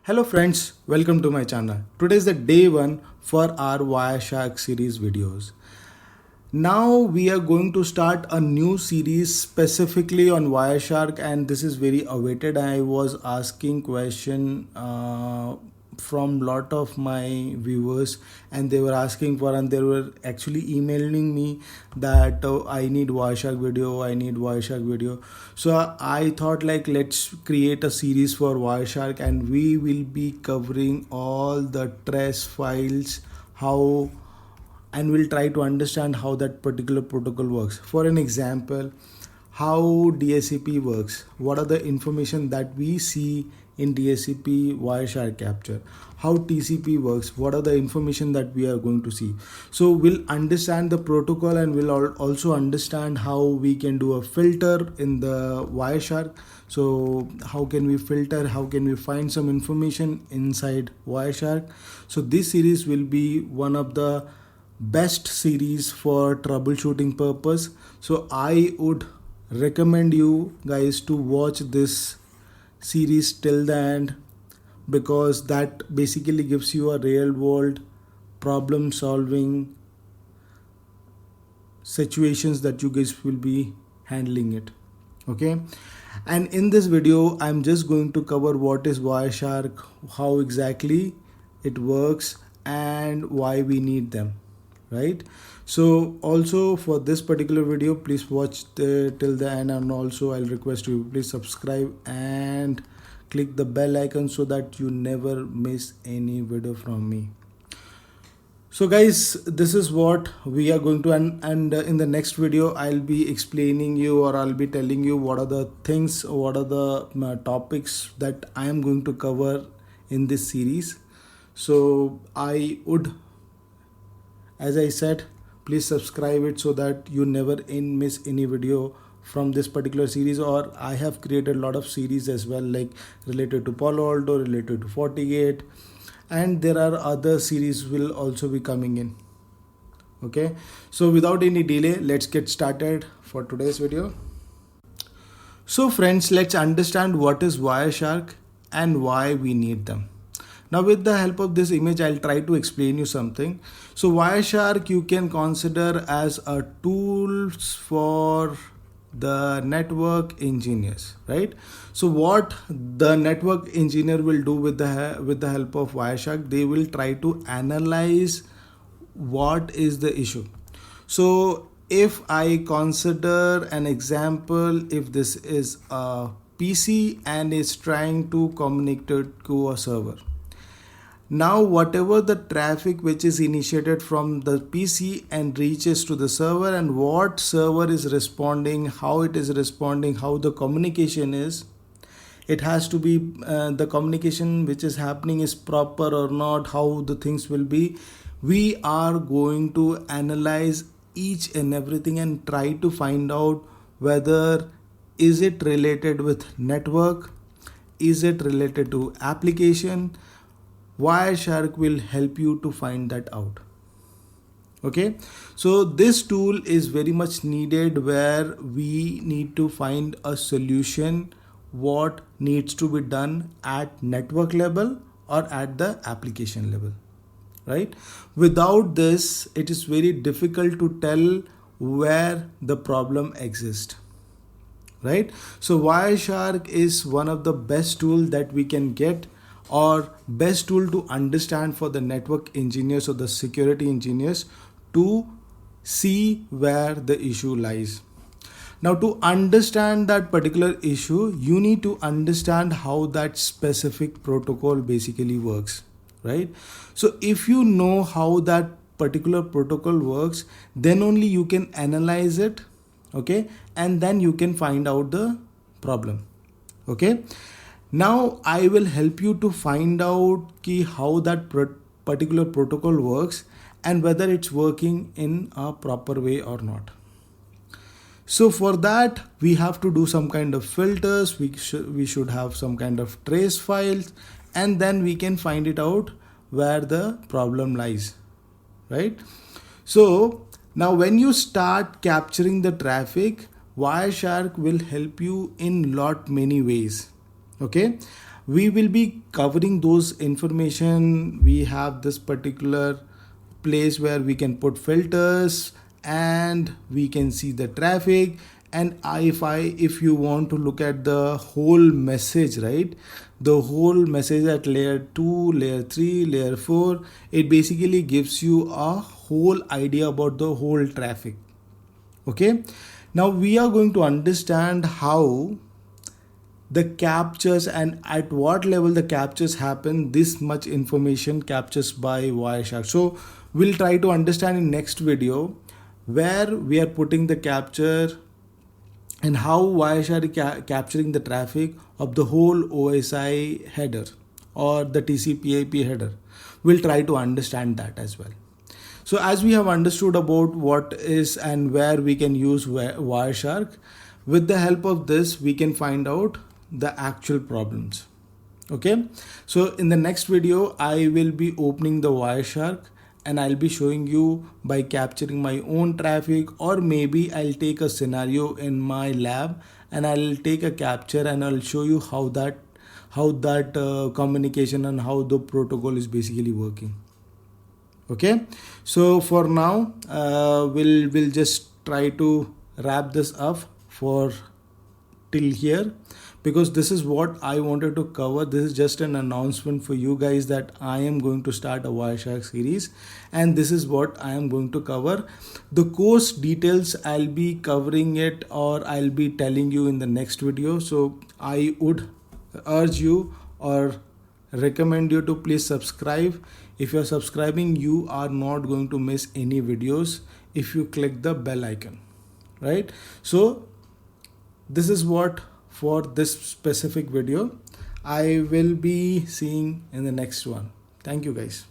Hello friends, welcome to my channel. Today is the day one for our Wireshark series videos. Now we are going to start a new series specifically on Wireshark, and this is very awaited. I was asking question from lot of my viewers, and they were asking for, and they were actually emailing me that I need Wireshark video, I need Wireshark video. So I thought like let's create a series for Wireshark, and we will be covering all the trace files, how, and we'll try to understand how that particular protocol works. For an example, how DHCP works, what are the information that we see in DHCP Wireshark capture, how TCP works, what are the information that we are going to see. So we'll understand the protocol, and we'll also understand how we can do a filter in the Wireshark. So how can we filter, how can we find some information inside Wireshark. So this series will be one of the best series for troubleshooting purpose. So I would recommend you guys to watch this series till the end, because that basically gives you a real world problem solving situations that you guys will be handling it. Okay, and in this video I'm just going to cover what is Wireshark, how exactly it works, and why we need them, right? So also for this particular video, please watch till the end, and also I'll request you please subscribe and click the bell icon so that you never miss any video from me. So guys, this is what we are going to, and in the next video I'll be explaining you, or I'll be telling you what are the things, what are the topics that I am going to cover in this series. So I would, as I said, please subscribe it so that you never miss any video from this particular series. Or I have created a lot of series as well, like related to Palo Alto, related to FortiGate, and there are other series will also be coming in. Okay, so without any delay, let's get started for today's video. So friends, let's understand what is Wireshark and why we need them. Now with the help of this image, I'll try to explain you something. So Wireshark you can consider as a tool for the network engineers, right? So what the network engineer will do with the help of Wireshark, they will try to analyze what is the issue. So if I consider an example, if this is a PC and is trying to communicate to a server. Now whatever the traffic which is initiated from the PC and reaches to the server, and what server is responding, how it is responding, how the communication is, it has to be the communication which is happening is proper or not, how the things will be. We are going to analyze each and everything and try to find out whether is it related with network, is it related to application. Wireshark will help you to find that out. Okay, so this tool is very much needed where we need to find a solution what needs to be done at network level or at the application level, right? Without this, it is very difficult to tell where the problem exists, right? So Wireshark is one of the best tool that we can get, or best tool to understand for the network engineers or the security engineers to see where the issue lies. Now to understand that particular issue, you need to understand how that specific protocol basically works, right? So if you know how that particular protocol works, then only you can analyze it, okay, and then you can find out the problem. Okay, now I will help you to find out how that particular protocol works and whether it's working in a proper way or not. So for that we have to do some kind of filters, we should have some kind of trace files, and then we can find it out where the problem lies, right? So now when you start capturing the traffic, Wireshark will help you in many ways. Okay, We will be covering those information. We have this particular place where we can put filters and we can see the traffic. And if you want to look at the whole message, right, the whole message at layer 2, layer 3, layer 4, it basically gives you a whole idea about the whole traffic. Okay, now we are going to understand how the captures and at what level the captures happen. This much information captures by Wireshark. So we'll try to understand in next video where we are putting the capture and how Wireshark is capturing the traffic of the whole OSI header or the TCP/IP header. We'll try to understand that as well. So as we have understood about what is and where we can use Wireshark, with the help of this we can find out the actual problems. Okay, so in the next video I will be opening the Wireshark and I'll be showing you by capturing my own traffic, or maybe I'll take a scenario in my lab and I'll take a capture and I'll show you how that communication and how the protocol is basically working. Okay, so for now we'll just try to wrap this up for till here, because this is what I wanted to cover. This is just an announcement for you guys that I am going to start a Wireshark series and this is what I am going to cover. The course details I'll be covering it, or I'll be telling you in the next video. So I would urge you or recommend you to please subscribe. If you're subscribing, you are not going to miss any videos if you click the bell icon, right? So this is what for this specific video. I will be seeing in the next one. Thank you guys.